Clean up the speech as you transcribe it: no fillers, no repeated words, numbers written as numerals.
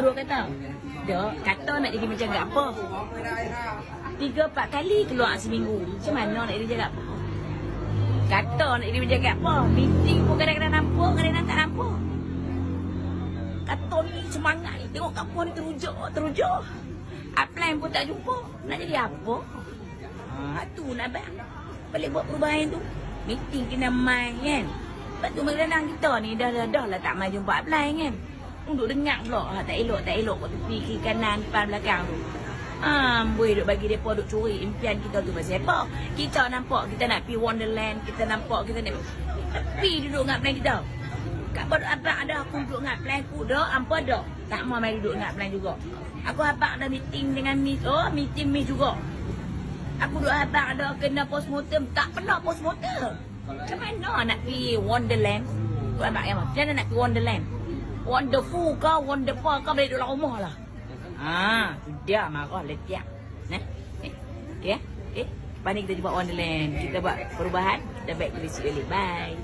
dua kata. Dok, kata nak jadi macam apa? 3-4 kali keluar seminggu. Macam mana nak jadi jaga apa? Kata nak jadi macam apa? Meeting pun kadang-kadang nampak, kadang-kadang tak nampak. Kata ni semangat ni. Tengok kampung ni terujuk. Apply pun tak jumpa. Nak jadi apa? Tu nak balik buat perubahan tu. Meeting kena main kan. Lepas tu kadang-kadang kita ni dah lah tak main jumpa apply kan. Duduk dengar pula. Tak elok kat tepi kiri kanan depan belakang tu. Boleh duk bagi mereka duk curi impian kita tu pasal apa? Kita nampak kita nak pergi Wonderland, kita nampak kita nak tapi duduk ingat plan kita. Kak buat abang ada aku duduk ingat plan aku dah, hampa dah. Tak mau mai duduk ingat plan juga. Aku abang ada meeting dengan Miss, meeting Miss juga. Aku duduk abang ada kena postmortem, tak pernah postmortem. Macam mana nak pergi Wonderland? Tu abang yang macam mana nak pergi Wonderland? Wonderful kau, wonderful kau boleh duduk dalam rumah lah. Sudah marah letiak. Nah. Okay. Lepas ni kita buat Wonderland. Kita buat perubahan. Kita back to the basic balik. Bye.